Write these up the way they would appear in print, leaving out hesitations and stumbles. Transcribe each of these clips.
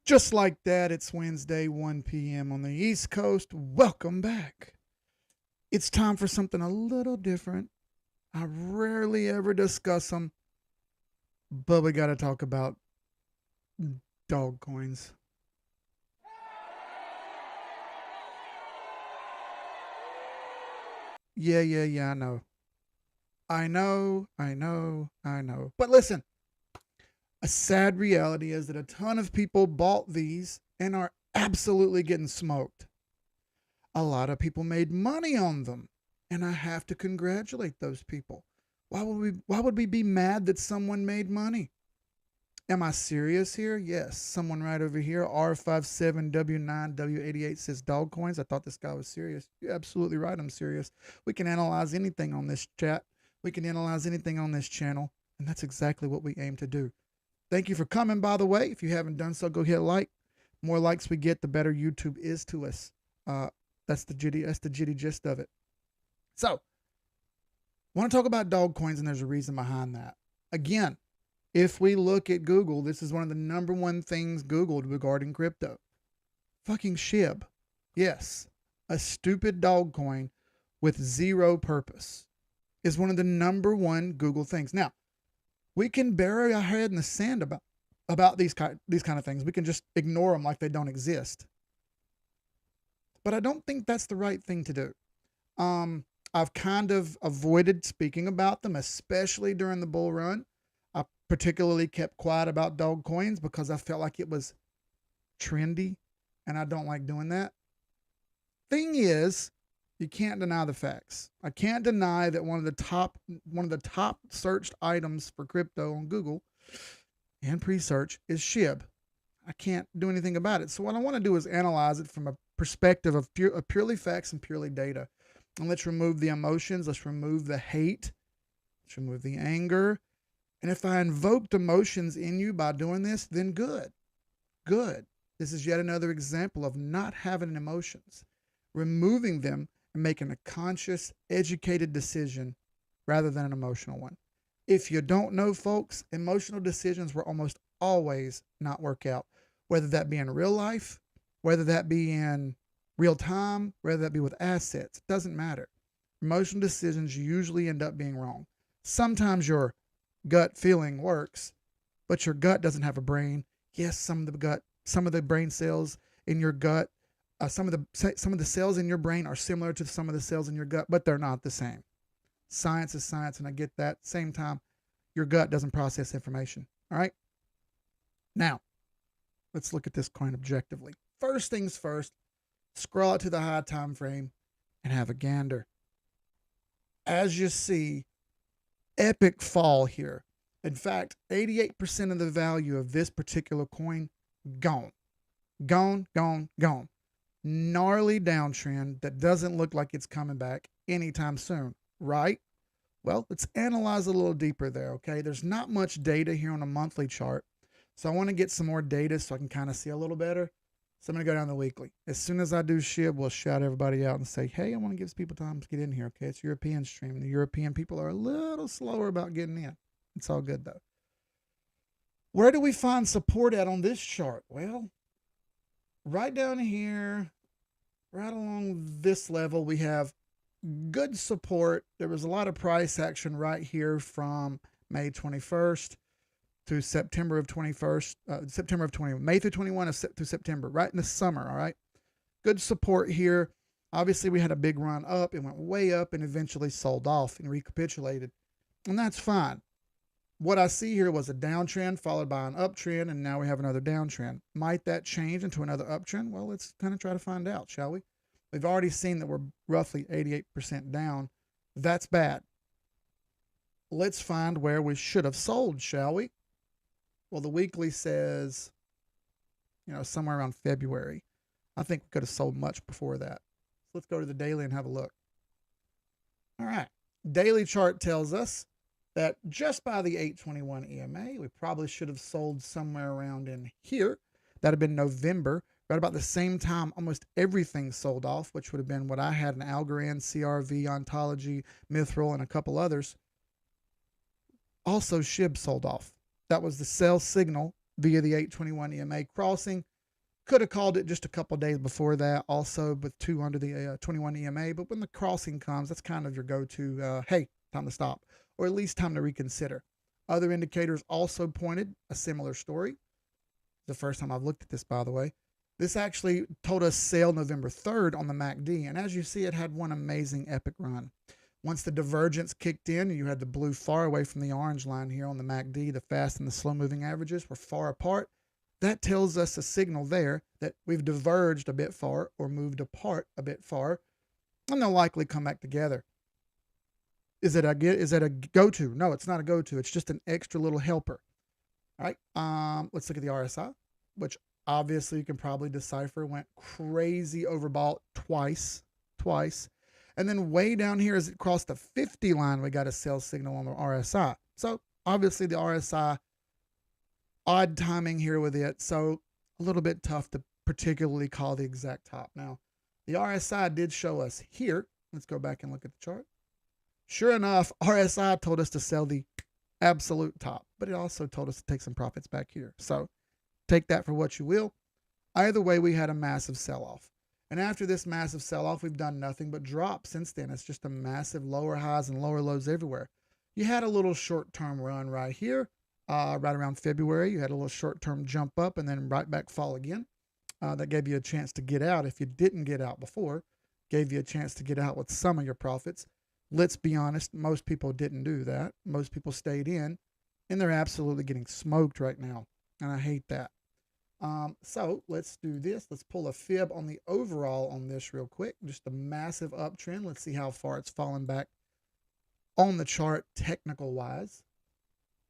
Just like that, it's Wednesday, 1 p.m. on the East Coast. Welcome back. It's time for something a little different. I rarely ever discuss them, but we got to talk about dog coins. Yeah, I know. I know. But listen, a sad reality is that a ton of people bought these and are absolutely getting smoked. A lot of people made money on them, and I have to congratulate those people. Why would we be mad that someone made money? Am I serious here? Yes. Someone right over here, R57W9W88 says dog coins. I thought this guy was serious. You're absolutely right. I'm serious. We can analyze anything on this chat. We can analyze anything on this channel. And that's exactly what we aim to do. Thank you for coming, by the way. If you haven't done so, go hit like. More likes we get, the better YouTube is to us. That's the jitty gist of it. So, I want to talk about dog coins, and there's a reason behind that. Again, if we look at Google, this is one of the number one things Googled regarding crypto. Fucking SHIB. Yes, a stupid dog coin with zero purpose is one of the number one Google things. Now, we can bury our head in the sand about these kind of things. We can just ignore them like they don't exist. But I don't think that's the right thing to do. I've kind of avoided speaking about them, especially during the bull run. I particularly kept quiet about dog coins because I felt like it was trendy, and I don't like doing that. Thing is, you can't deny the facts. I can't deny that one of the top searched items for crypto on Google and pre-search is SHIB. I can't do anything about it. So what I want to do is analyze it from a perspective of purely facts and purely data. And let's remove the emotions. Let's remove the hate. Let's remove the anger. And if I invoked emotions in you by doing this, then good. Good. This is yet another example of not having emotions, removing them and making a conscious, educated decision rather than an emotional one. If you don't know, folks, emotional decisions will almost always not work out, whether that be in real life, whether that be in real time, whether that be with assets. It doesn't matter. Emotional decisions usually end up being wrong. Sometimes your gut feeling works, but your gut doesn't have a brain. Yes, some of the brain cells in your gut, some of the cells in your brain are similar to some of the cells in your gut, but they're not the same. Science is science, and I get that. Same time, your gut doesn't process information. All right. Now, let's look at this coin objectively. First things first, scroll out to the high time frame and have a gander. As you see, epic fall here. In fact, 88% of the value of this particular coin gone. Gone. Gnarly downtrend that doesn't look like it's coming back anytime soon, right? Well, let's analyze a little deeper there, okay? There's not much data here on a monthly chart. So I want to get some more data so I can kind of see a little better. So I'm going to go down the weekly. As soon as I do SHIB, we'll shout everybody out and say, hey, I want to give people time to get in here, okay? It's European stream. The European people are a little slower about getting in. It's all good, though. Where do we find support at on this chart? Well, right down here, right along this level, we have good support. There was a lot of price action right here from May 21st to September of 21st, September of 20, May through 21 to September, right in the summer. All right. Good support here. Obviously, we had a big run up. It went way up and eventually sold off and recapitulated. And that's fine. What I see here was a downtrend followed by an uptrend, and now we have another downtrend. Might that change into another uptrend? Well, let's kind of try to find out, shall we? We've already seen that we're roughly 88% down. That's bad. Let's find where we should have sold, shall we? Well, the weekly says, somewhere around February. I think we could have sold much before that. So let's go to the daily and have a look. All right. Daily chart tells us that just by the 821 EMA, we probably should have sold somewhere around in here. That'd have been November. Right about the same time, almost everything sold off, which would have been what I had in Algorand, CRV, Ontology, Mithril, and a couple others. Also, SHIB sold off. That was the sell signal via the 821 EMA crossing. Could have called it just a couple days before that, also with 2 under the 21 EMA. But when the crossing comes, that's kind of your go-to, hey, time to stop, or at least time to reconsider. Other indicators also pointed a similar story. The first time I've looked at this, by the way. This actually told us sell November 3rd on the MACD. And as you see, it had one amazing epic run. Once the divergence kicked in, you had the blue far away from the orange line here on the MACD. The fast and the slow moving averages were far apart. That tells us a signal there that we've diverged a bit far or moved apart a bit far, and they'll likely come back together. Is it a go-to? No, it's not a go-to. It's just an extra little helper. All right, let's look at the RSI, which obviously you can probably decipher went crazy overbought twice. And then way down here as it crossed the 50 line, we got a sell signal on the RSI. So obviously the RSI, odd timing here with it. So a little bit tough to particularly call the exact top. Now, the RSI did show us here. Let's go back and look at the chart. Sure enough, RSI told us to sell the absolute top, but it also told us to take some profits back here. So take that for what you will. Either way, we had a massive sell-off. And after this massive sell-off, we've done nothing but drop since then. It's just a massive lower highs and lower lows everywhere. You had a little short-term run right here, right around February. You had a little short-term jump up and then right back fall again. That gave you a chance to get out. If you didn't get out before, gave you a chance to get out with some of your profits. Let's be honest, most people didn't do that. Most people stayed in, and they're absolutely getting smoked right now, and I hate that. So let's do this. Let's pull a fib on the overall on this real quick. Just a massive uptrend. Let's see how far it's fallen back on the chart technical wise.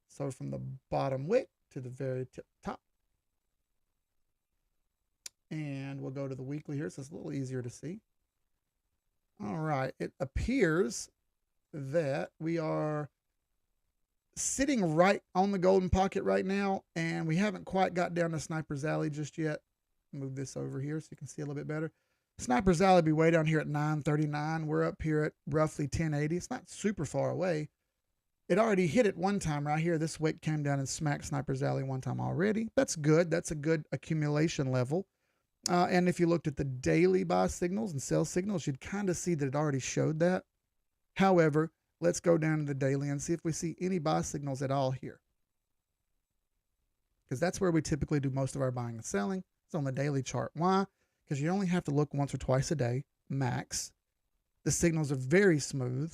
So from the bottom wick to the very top. And we'll go to the weekly here so it's a little easier to see. All right. It appears that we are sitting right on the golden pocket right now, and we haven't quite got down to Sniper's Alley just yet. Move this over here so you can see a little bit better. Sniper's Alley will be way down here at 939. We're up here at roughly 1080. It's not super far away. It already hit it one time right here. This wick came down and smacked Sniper's Alley one time already. That's good. That's a good accumulation level. And if you looked at the daily buy signals and sell signals, you'd kind of see that it already showed that. However, let's go down to the daily and see if we see any buy signals at all here. Because that's where we typically do most of our buying and selling. It's on the daily chart. Why? Because you only have to look once or twice a day, max. The signals are very smooth,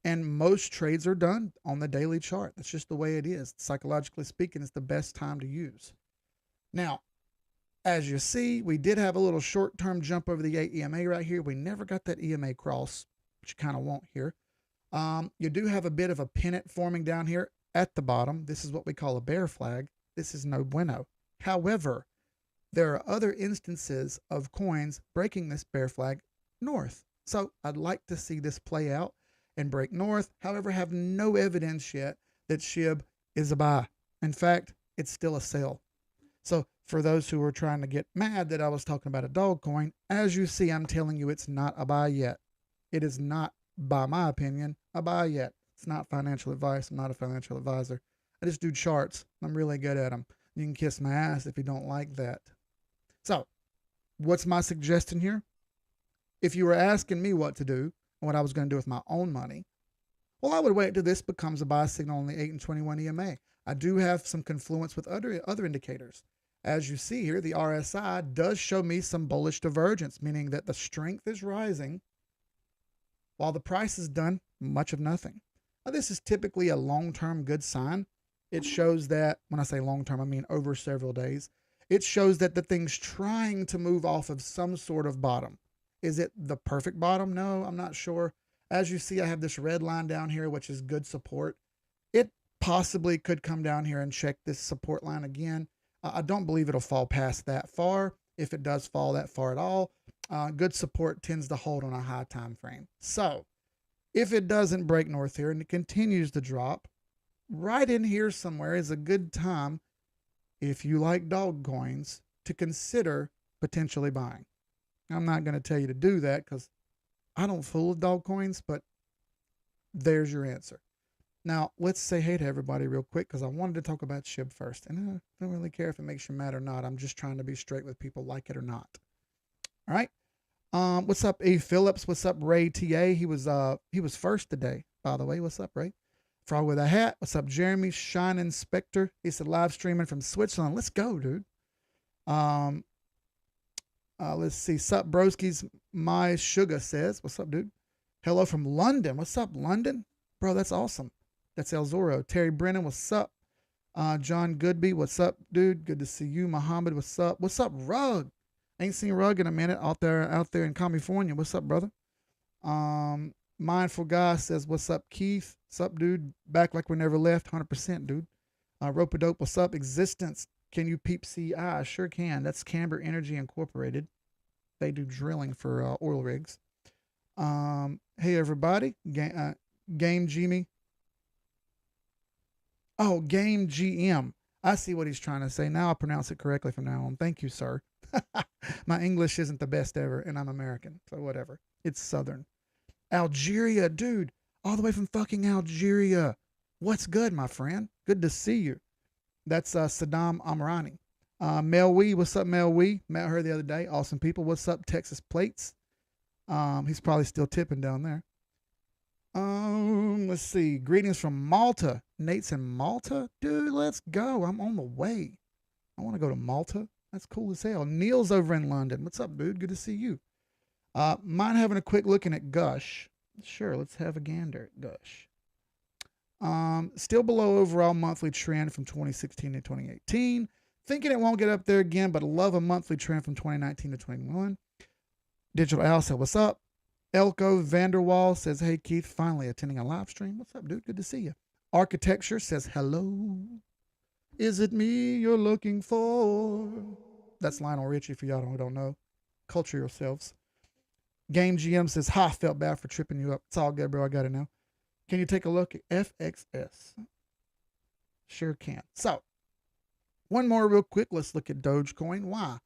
and most trades are done on the daily chart. That's just the way it is. Psychologically speaking, it's the best time to use. Now, as you see, we did have a little short-term jump over the 8 EMA right here. We never got that EMA cross, which you kind of want here. You do have a bit of a pennant forming down here at the bottom. This is what we call a bear flag. This is no bueno. However, there are other instances of coins breaking this bear flag north. So I'd like to see this play out and break north. However, have no evidence yet that SHIB is a buy. In fact, it's still a sell. So for those who are trying to get mad that I was talking about a Dogecoin, as you see, I'm telling you it's not a buy yet. It is not, by my opinion, a buy yet. It's not financial advice. I'm not a financial advisor. I just do charts. I'm really good at them. You can kiss my ass if you don't like that. So what's my suggestion here? If you were asking me what to do and what I was going to do with my own money, well, I would wait till this becomes a buy signal on the 8 and 21 EMA. I do have some confluence with other indicators. As you see here, the RSI does show me some bullish divergence, meaning that the strength is rising while the price has done much of nothing. Now, this is typically a long-term good sign. It shows that, when I say long-term, I mean over several days. It shows that the thing's trying to move off of some sort of bottom. Is it the perfect bottom? No, I'm not sure. As you see, I have this red line down here, which is good support. It possibly could come down here and check this support line again. I don't believe it'll fall past that far. If it does fall that far at all, good support tends to hold on a high time frame. So if it doesn't break north here and it continues to drop, right in here somewhere is a good time, if you like dog coins, to consider potentially buying. I'm not going to tell you to do that because I don't fool with dog coins, but there's your answer. Now, let's say hey to everybody real quick because I wanted to talk about SHIB first. And I don't really care if it makes you mad or not. I'm just trying to be straight with people, like it or not. All right. What's up, A. Phillips? What's up, Ray TA? He was first today, by the way. What's up, Ray? Frog with a hat. What's up, Jeremy? Shine Inspector. He said live streaming from Switzerland. Let's go, dude. Let's see. Sup, broskies. My sugar says, what's up, dude? Hello from London. What's up, London? Bro, that's awesome. That's El Zorro. Terry Brennan, what's up? John Goodby, what's up, dude? Good to see you. Muhammad, what's up? What's up, Rug? Ain't seen Rug in a minute out there in California. What's up, brother? Mindful Guy says, what's up, Keith? What's up, dude? Back like we never left. 100%, dude. Rope-a-dope, what's up? Existence. Can you peep CI? I sure can. That's Camber Energy Incorporated. They do drilling for oil rigs. Hey, everybody. Game Jimmy. Oh, Game GM. I see what he's trying to say. Now I'll pronounce it correctly from now on. Thank you, sir. My English isn't the best ever, and I'm American, so whatever. It's Southern. Algeria, dude. All the way from fucking Algeria. What's good, my friend? Good to see you. That's Saddam Amrani. Mel Wee, what's up, Mel Wee? Met her the other day. Awesome people. What's up, Texas Plates? He's probably still tipping down there. Let's see. Greetings from Malta. Nate's in Malta? Dude, let's go. I'm on the way. I want to go to Malta. That's cool as hell. Neil's over in London. What's up, dude? Good to see you. Mind having a quick looking at Gush? Sure, let's have a gander at Gush. Still below overall monthly trend from 2016 to 2018. Thinking it won't get up there again, but love a monthly trend from 2019 to 21. Digital Al said, what's up? Elko Vanderwall says, hey, Keith, finally attending a live stream. What's up, dude? Good to see you. Architecture says, hello. Is it me you're looking for? That's Lionel Richie for y'all who don't know. Culture yourselves. Game GM says, hi, felt bad for tripping you up. It's all good, bro. I got it now. Can you take a look at FXS? Sure can. So, one more real quick. Let's look at Dogecoin. Why?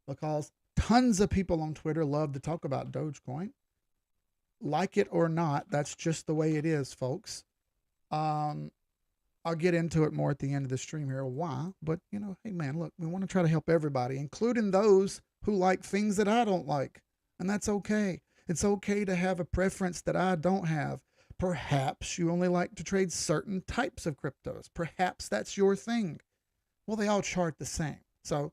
Because tons of people on Twitter love to talk about Dogecoin. Like it or not, that's just the way it is, folks. I'll get into it more at the end of the stream here. Why? But, you know, hey, man, look, we want to try to help everybody, including those who like things that I don't like. And that's okay. It's okay to have a preference that I don't have. Perhaps you only like to trade certain types of cryptos. Perhaps that's your thing. Well, they all chart the same. So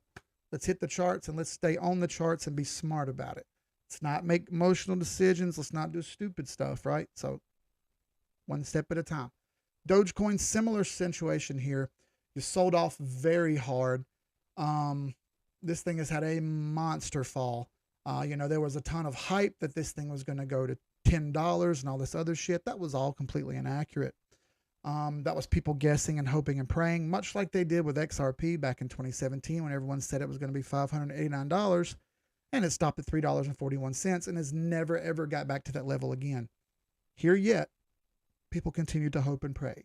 let's hit the charts and let's stay on the charts and be smart about it. Let's not make emotional decisions. Let's not do stupid stuff, right? So one step at a time. Dogecoin, similar situation here. You sold off very hard. This thing has had a monster fall. There was a ton of hype that this thing was going to go to $10 and all this other shit. That was all completely inaccurate. That was people guessing and hoping and praying, much like they did with XRP back in 2017 when everyone said it was going to be $589, and it stopped at $3.41 and has never, ever got back to that level again. Here yet, people continue to hope and pray.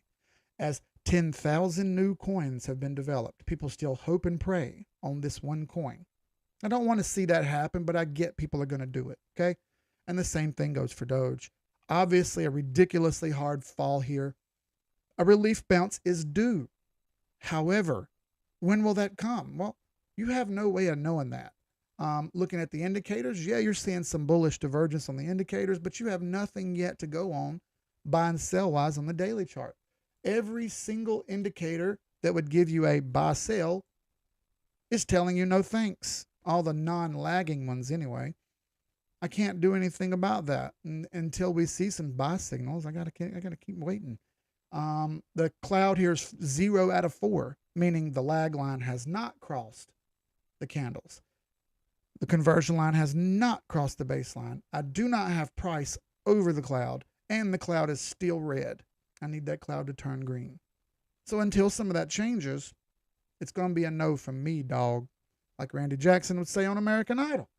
As 10,000 new coins have been developed, people still hope and pray on this one coin. I don't want to see that happen, but I get people are going to do it, okay? And the same thing goes for Doge. Obviously, a ridiculously hard fall here. A relief bounce is due. However, when will that come? Well, you have no way of knowing that. Looking at the indicators, yeah, you're seeing some bullish divergence on the indicators, but you have nothing yet to go on buy and sell wise on the daily chart. Every single indicator that would give you a buy sell is telling you no thanks. All the non-lagging ones anyway. I can't do anything about that until we see some buy signals. I gotta keep waiting. The cloud here is 0 out of 4, meaning the lag line has not crossed the candles. The conversion line has not crossed the baseline. I do not have price over the cloud, and the cloud is still red. I need that cloud to turn green. So until some of that changes, it's going to be a no from me, dog. Like Randy Jackson would say on American Idol.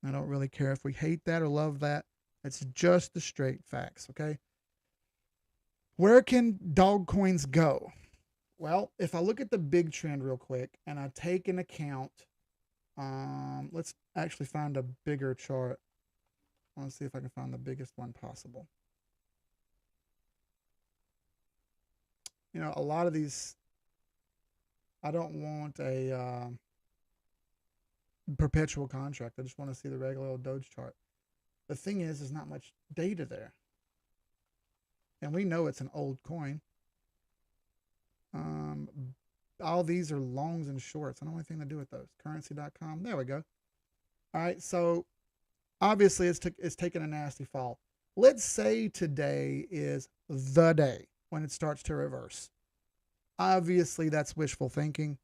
I don't really care if we hate that or love that. It's just the straight facts, okay? Where can dog coins go? Well, if I look at the big trend real quick and I take into account, let's actually find a bigger chart. I want to see if I can find the biggest one possible. You know, a lot of these, I don't want a perpetual contract. I just want to see the regular old Doge chart. The thing is, there's not much data there. And we know it's an old coin. Um, all these are longs and shorts. I don't have anything to do with those. Currency.com. There we go. All right. So obviously it's taken a nasty fall. Let's say today is the day when it starts to reverse. Obviously, that's wishful thinking.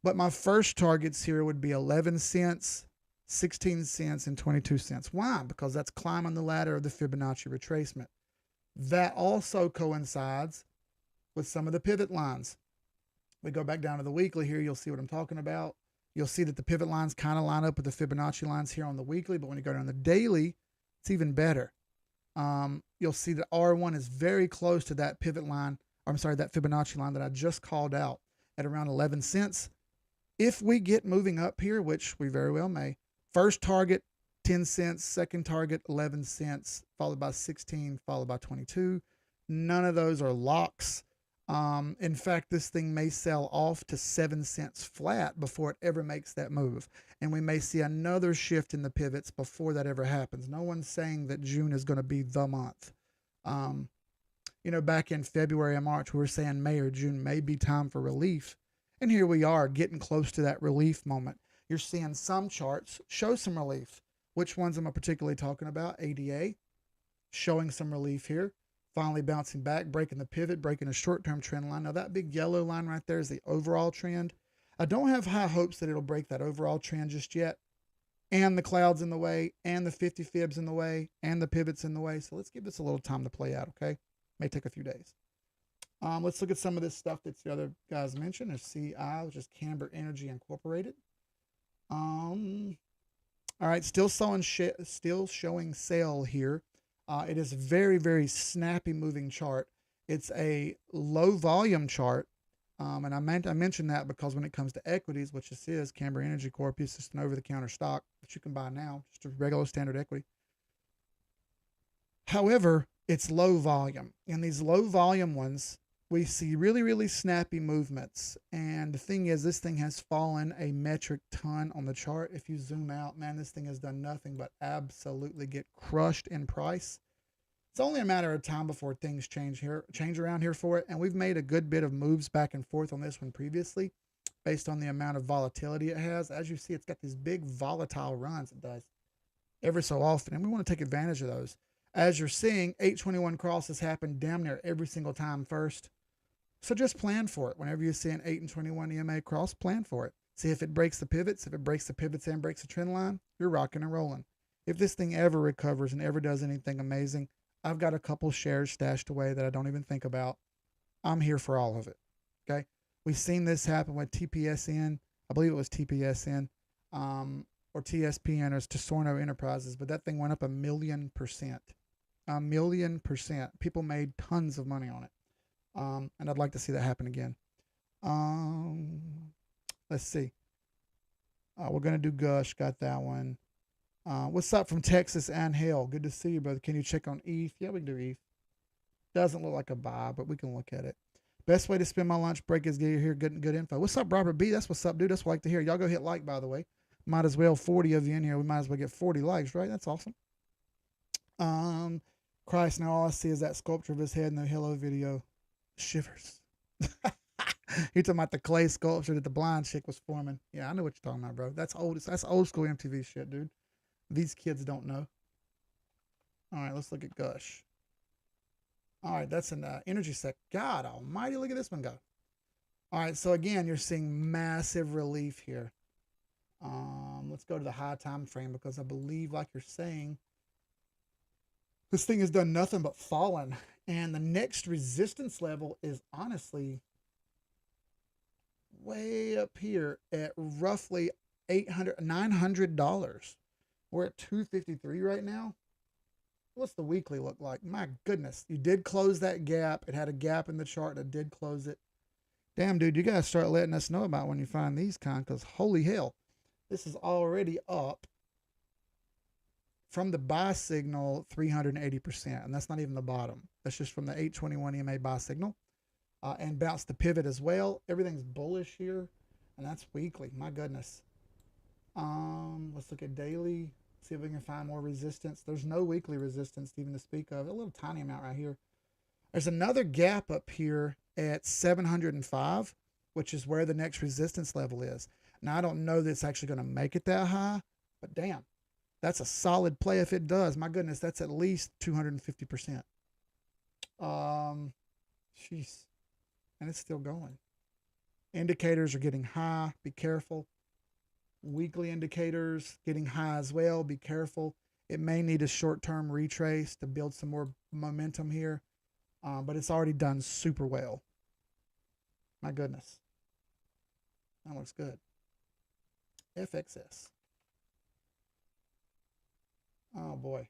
But my first targets here would be 11 cents, 16 cents, and 22 cents. Why? Because that's climbing the ladder of the Fibonacci retracement. That also coincides with some of the pivot lines. We go back down to the weekly here, you'll see what I'm talking about. You'll see that the pivot lines kind of line up with the Fibonacci lines here on the weekly, but when you go down the daily, it's even better. You'll see that R1 is very close to that pivot line, or I'm sorry, that Fibonacci line that I just called out at around 11 cents. If we get moving up here, which we very well may, first target 10 cents, second target 11 cents, followed by 16, followed by 22. None of those are locks. In fact, this thing may sell off to 7 cents flat before it ever makes that move. And we may see another shift in the pivots before that ever happens. No one's saying that June is going to be the month. You know, back in February and March, we were saying May or June may be time for relief. And here we are getting close to that relief moment. You're seeing some charts show some relief. Which ones am I particularly talking about? ADA showing some relief here. Finally bouncing back, breaking the pivot, breaking a short-term trend line. Now that big yellow line right there is the overall trend. I don't have high hopes that it'll break that overall trend just yet. And the clouds in the way, and the 50 fibs in the way, and the pivots in the way. So let's give this a little time to play out, okay? May take a few days. Let's look at some of this stuff that the other guys mentioned. There's CI, which is Camber Energy Incorporated. All right, still showing sale here. It is a very, very snappy moving chart. It's a low volume chart. And I mentioned that because when it comes to equities, which this is, Camber Energy Corp, it's just an over-the-counter stock that you can buy now, just a regular standard equity. However, it's low volume. In these low volume ones, we see really, really snappy movements. And the thing is, this thing has fallen a metric ton on the chart. If you zoom out, man, this thing has done nothing but absolutely get crushed in price. It's only a matter of time before things change around here for it. And we've made a good bit of moves back and forth on this one previously based on the amount of volatility it has. As you see, it's got these big volatile runs it does every so often. And we want to take advantage of those. As you're seeing, 821 crosses happen damn near every single time first. So just plan for it. Whenever you see an 8 and 21 EMA cross, plan for it. See if it breaks the pivots. If it breaks the pivots and breaks the trend line, you're rocking and rolling. If this thing ever recovers and ever does anything amazing, I've got a couple shares stashed away that I don't even think about. I'm here for all of it. Okay. We've seen this happen with TPSN. I believe it was TPSN, or TSPN, or it's Tesorno Enterprises, but that thing went up 1,000,000%. 1,000,000%. People made tons of money on it. And I'd like to see that happen again. Let's see. We're going to do Gush. Got that one. What's up from Texas, Angel? Good to see you, brother. Can you check on ETH? Yeah, we can do ETH. Doesn't look like a buy, but we can look at it. Best way to spend my lunch break is get here good info. What's up, Robert B? That's what's up, dude. That's what I like to hear. Y'all go hit like, by the way. Might as well, 40 of you in here. We might as well get 40 likes, right? That's awesome. Christ, now all I see is that sculpture of his head in the Hello video. Shivers. You're talking about the clay sculpture that the blind chick was forming. Yeah, I know what you're talking about, bro. That's old school MTV shit, dude. These kids don't know. All right, let's look at Gush. All right, that's an energy sec. God almighty, look at this one go. All right, so again, you're seeing massive relief here. Let's go to the high time frame because I believe, like you're saying, this thing has done nothing but fallen. And the next resistance level is honestly way up here at roughly $900. We're at $253 right now. What's the weekly look like? My goodness. You did close that gap. It had a gap in the chart that did close it. Damn, dude, you got to start letting us know about when you find these kind, because holy hell, this is already up from the buy signal 380%. And that's not even the bottom. That's just from the 821 EMA buy signal. and bounce the pivot as well. Everything's bullish here, and that's weekly. My goodness. Let's look at daily. See if we can find more resistance. There's no weekly resistance even to speak of. A little tiny amount right here. There's another gap up here at 705, which is where the next resistance level is. Now, I don't know that it's actually going to make it that high, but damn, that's a solid play if it does. My goodness, that's at least 250%. Jeez. And it's still going. Indicators are getting high. Be careful. Weekly indicators getting high as well. Be careful. It may need a short-term retrace to build some more momentum here, but it's already done super well. My goodness. That looks good. FXS. Oh, boy.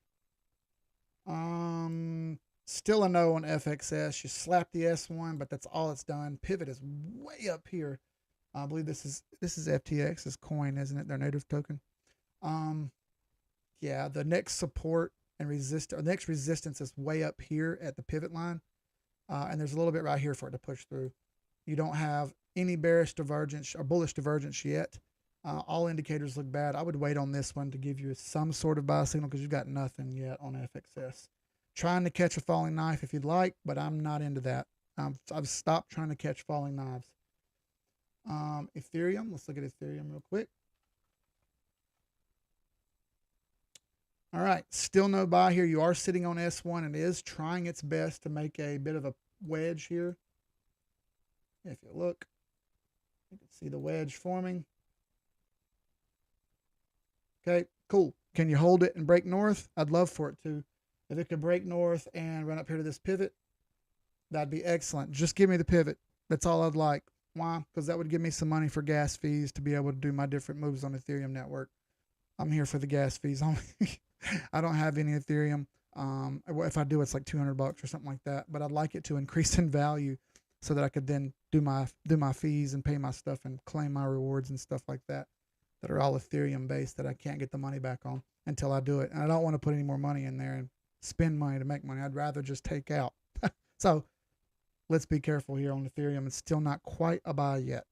Still a no on FXS. You slap the S1, but that's all it's done. Pivot is way up here. I believe this is FTX's coin, isn't it? Their native token. Yeah, the next support and next resistance is way up here at the pivot line. And there's a little bit right here for it to push through. You don't have any bearish divergence or bullish divergence yet. All indicators look bad. I would wait on this one to give you some sort of buy signal because you've got nothing yet on FXS. Trying to catch a falling knife if you'd like, but I'm not into that. I've stopped trying to catch falling knives. Ethereum. Let's look at Ethereum real quick. All right. Still no buy here. You are sitting on S1 and it is trying its best to make a bit of a wedge here. If you look, you can see the wedge forming. Okay, cool. Can you hold it and break north? I'd love for it to. If it could break north and run up here to this pivot, that'd be excellent. Just give me the pivot. That's all I'd like. Why? Because that would give me some money for gas fees to be able to do my different moves on Ethereum network. I'm here for the gas fees only. I don't have any Ethereum. If I do, it's like $200 or something like that. But I'd like it to increase in value so that I could then do my fees and pay my stuff and claim my rewards and stuff like that are all Ethereum based that I can't get the money back on until I do it. And I don't want to put any more money in there and spend money to make money. I'd rather just take out. So let's be careful here on Ethereum. It's still not quite a buy yet.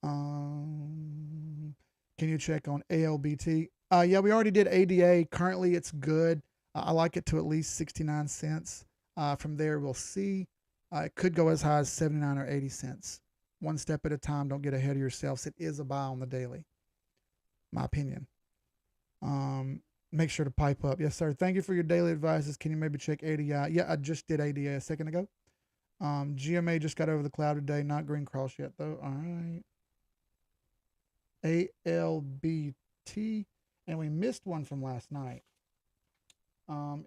Can you check on ALBT? Yeah, we already did ADA. Currently, it's good. I like it to at least 69 cents. From there, we'll see. It could go as high as 79 or 80 cents. One step at a time. Don't get ahead of yourselves. It is a buy on the daily. My opinion. Make sure to pipe up. Yes, sir. Thank you for your daily advices. Can you maybe check ADI? Yeah, I just did ADA a second ago. GMA just got over the cloud today. Not green cross yet, though. All right. ALBT. And we missed one from last night.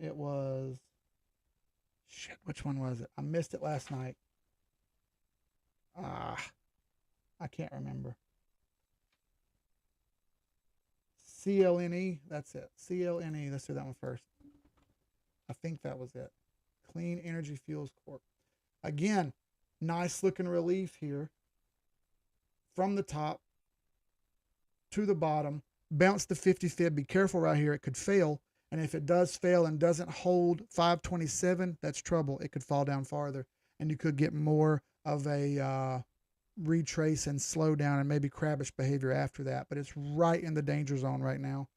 It was... Shit, which one was it? I missed it last night. I can't remember. CLNE, that's it. CLNE, let's do that one first. I think that was it. Clean Energy Fuels Corp. Again, nice looking relief here. From the top to the bottom. Bounce the 50 fib. Be careful right here. It could fail. And if it does fail and doesn't hold 527, that's trouble. It could fall down farther. And you could get more of a retrace and slow down and maybe crabbish behavior after that. But it's right in the danger zone right now.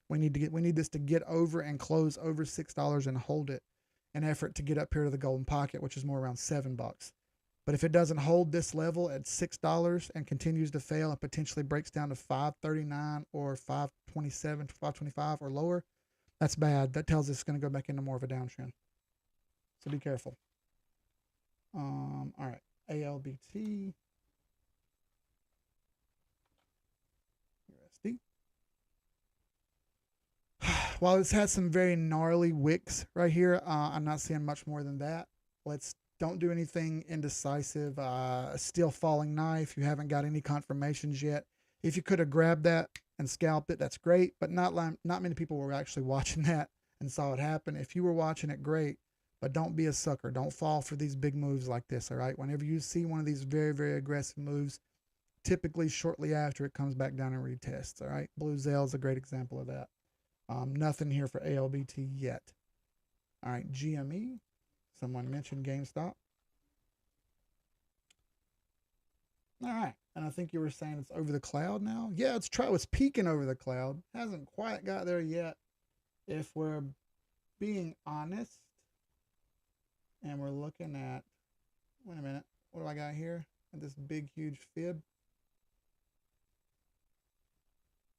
We need this to get over and close over $6 and hold it in effort to get up here to the golden pocket, which is more around $7. But if it doesn't hold this level at $6 and continues to fail and potentially breaks down to 539 or 527, 525 or lower, that's bad. That tells us it's going to go back into more of a downtrend. So be careful. All right. ALBT. USD. While it's had some very gnarly wicks right here, I'm not seeing much more than that. Don't do anything indecisive. Still falling knife. You haven't got any confirmations yet. If you could have grabbed that and scalped it, that's great. But not many people were actually watching that and saw it happen. If you were watching it, great. But don't be a sucker. Don't fall for these big moves like this, all right? Whenever you see one of these very, very aggressive moves, typically shortly after it comes back down and retests, all right? Blue Zell is a great example of that. Nothing here for ALBT yet. All right, GME. Someone mentioned GameStop. All right. And I think you were saying it's over the cloud now. Yeah, it's peaking over the cloud. Hasn't quite got there yet. If we're being honest, and we're looking at, wait a minute, what do I got here? At this big huge fib.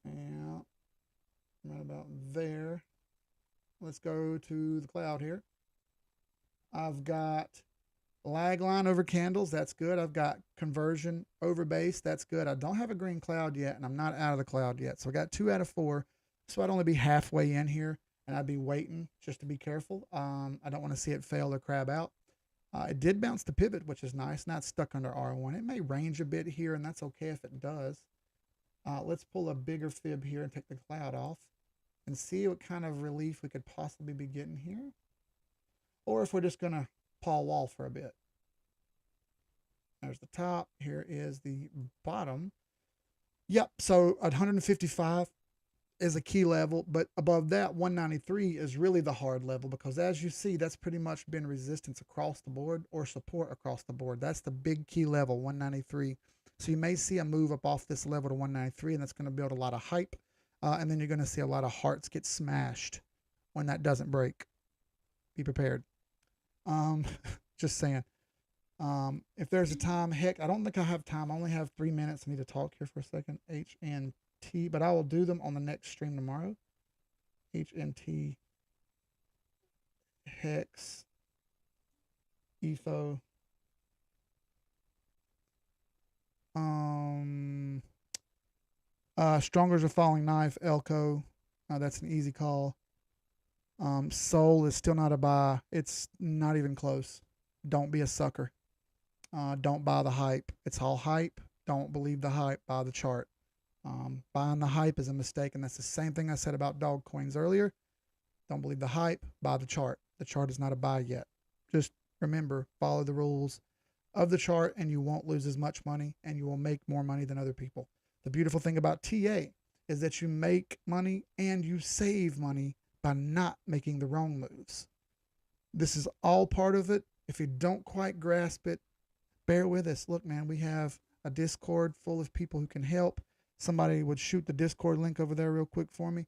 Yeah, right about there. Let's go to the cloud here. I've got lag line over candles. That's good. I've got conversion over base. That's good. I don't have a green cloud yet, and I'm not out of the cloud yet. So I got 2 out of 4. So I'd only be halfway in here, and I'd be waiting just to be careful. I don't want to see it fail or crab out. It did bounce the pivot, which is nice. Not stuck under R1. It may range a bit here, and that's okay if it does. Let's pull a bigger fib here and take the cloud off and see what kind of relief we could possibly be getting here. Or if we're just going to paw wall for a bit. There's the top. Here is the bottom. Yep, so 155 is a key level, but above that, 193 is really the hard level, because as you see, that's pretty much been resistance across the board or support across the board. That's the big key level, 193. So you may see a move up off this level to 193, and that's going to build a lot of hype. And then you're going to see a lot of hearts get smashed when that doesn't break. Be prepared. Just saying. If there's a time, heck, I don't think I have time. I only have 3 minutes. I need to talk here for a second. HNT, but I will do them on the next stream tomorrow. HNT, Hex, Etho. STRNGR's a falling knife. Elko, that's an easy call. Soul is still not a buy. It's not even close. Don't be a sucker. Don't buy the hype. It's all hype. Don't believe the hype. Buy the chart. Buying the hype is a mistake, and that's the same thing I said about dog coins earlier. Don't believe the hype. Buy the chart. The chart is not a buy yet. Just remember, follow the rules of the chart, and you won't lose as much money, and you will make more money than other people. The beautiful thing about TA is that you make money and you save money by not making the wrong moves. This is all part of it. If you don't quite grasp it, bear with us. Look, man, we have a Discord full of people who can help. Somebody would shoot the Discord link over there real quick for me.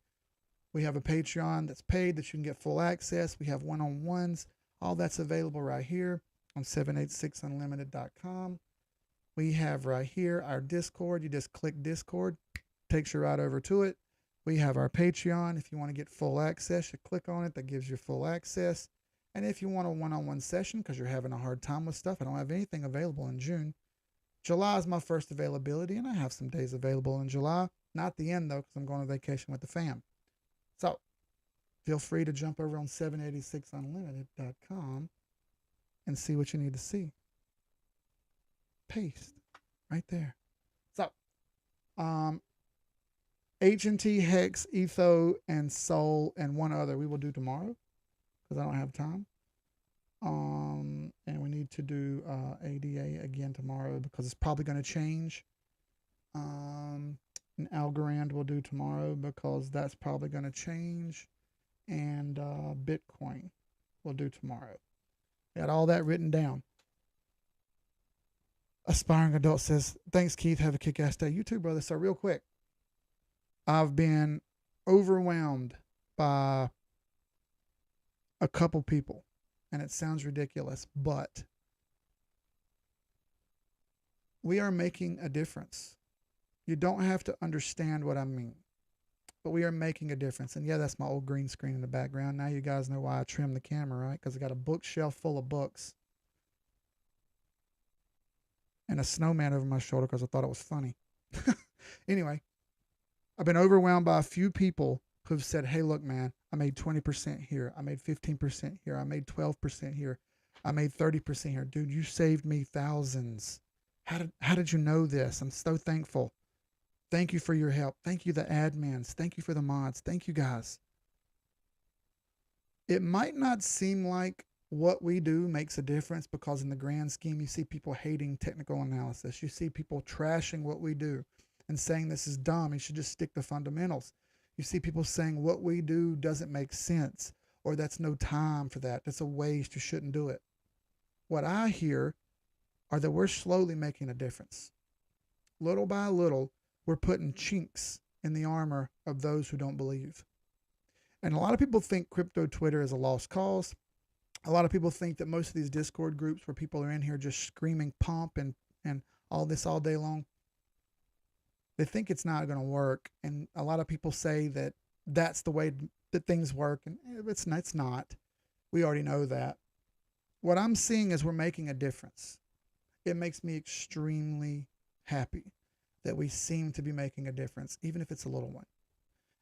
We have a Patreon that's paid that you can get full access. We have one-on-ones. All that's available right here on 786unlimited.com. We have right here our Discord. You just click Discord, takes you right over to it. We have our Patreon. If you want to get full access, you click on it. That gives you full access. And if you want a one-on-one session because you're having a hard time with stuff, I don't have anything available in June. July is my first availability, and I have some days available in July. Not the end, though, because I'm going on vacation with the fam. So feel free to jump over on 786unlimited.com and see what you need to see. Paste right there. So, HNT, Hex, Etho, and Soul, and one other we will do tomorrow because I don't have time. And we need to do ADA again tomorrow because it's probably going to change. And Algorand we'll do tomorrow because that's probably going to change. And Bitcoin we'll do tomorrow. Got all that written down. Aspiring Adult says, thanks, Keith. Have a kick-ass day. You too, brother. So real quick, I've been overwhelmed by a couple people, and it sounds ridiculous, but we are making a difference. You don't have to understand what I mean, but we are making a difference. And yeah, that's my old green screen in the background. Now you guys know why I trimmed the camera, right? Because I got a bookshelf full of books and a snowman over my shoulder because I thought it was funny. Anyway, I've been overwhelmed by a few people who've said, hey, look, man, I made 20% here. I made 15% here. I made 12% here. I made 30% here. Dude, you saved me thousands. How did you know this? I'm so thankful. Thank you for your help. Thank you, the admins. Thank you for the mods. Thank you, guys. It might not seem like what we do makes a difference because in the grand scheme, you see people hating technical analysis. You see people trashing what we do and saying this is dumb. You should just stick to fundamentals. You see people saying what we do doesn't make sense or that's no time for that. That's a waste. You shouldn't do it. What I hear are that we're slowly making a difference. little by little, we're putting chinks in the armor of those who don't believe. And a lot of people think crypto Twitter is a lost cause. A lot of people think that most of these Discord groups where people are in here just screaming pomp and all this all day long, they think it's not going to work. And a lot of people say that that's the way that things work. And it's not. We already know that. What I'm seeing is we're making a difference. It makes me extremely happy that we seem to be making a difference, even if it's a little one.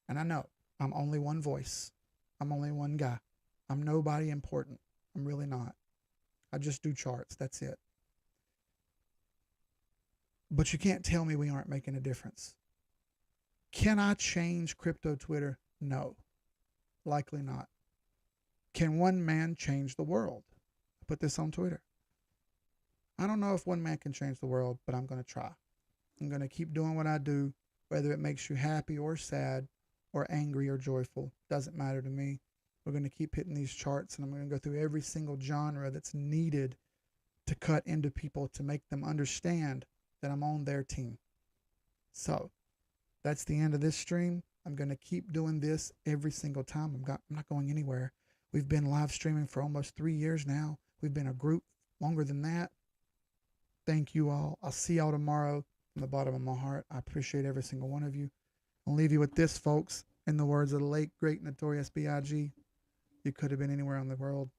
And I know I'm only one voice. I'm only one guy. I'm nobody important. I'm really not. I just do charts. That's it. But you can't tell me we aren't making a difference. Can I change crypto Twitter? No, likely not. Can one man change the world? I put this on Twitter. I don't know if one man can change the world, but I'm going to try. I'm going to keep doing what I do, whether it makes you happy or sad or angry or joyful. Doesn't matter to me. We're going to keep hitting these charts, and I'm going to go through every single genre that's needed to cut into people to make them understand that I'm on their team. So that's the end of this stream. I'm going to keep doing this every single time. I'm not going anywhere. We've been live streaming for almost 3 years now. We've been a group longer than that. Thank you all. I'll see y'all tomorrow from the bottom of my heart. I appreciate every single one of you. I'll leave you with this, folks. In the words of the late, great, notorious B.I.G., you could have been anywhere in the world.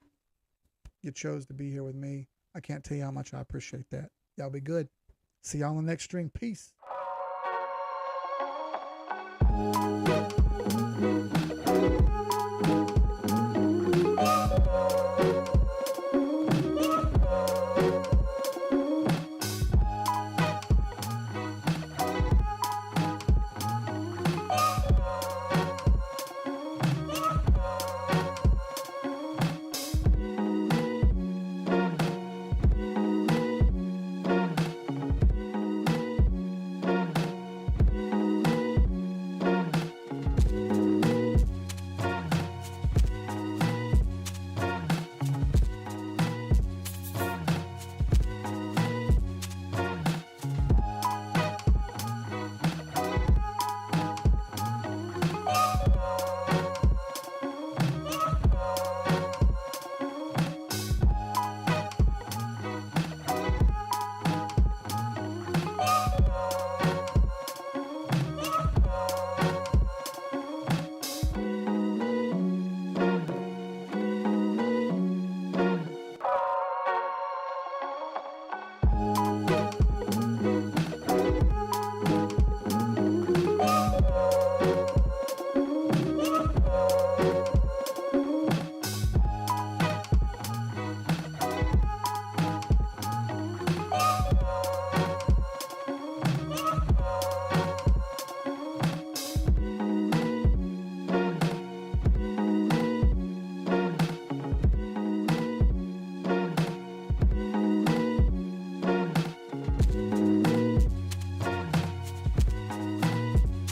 You chose to be here with me. I can't tell you how much I appreciate that. Y'all be good. See y'all in the next stream. Peace.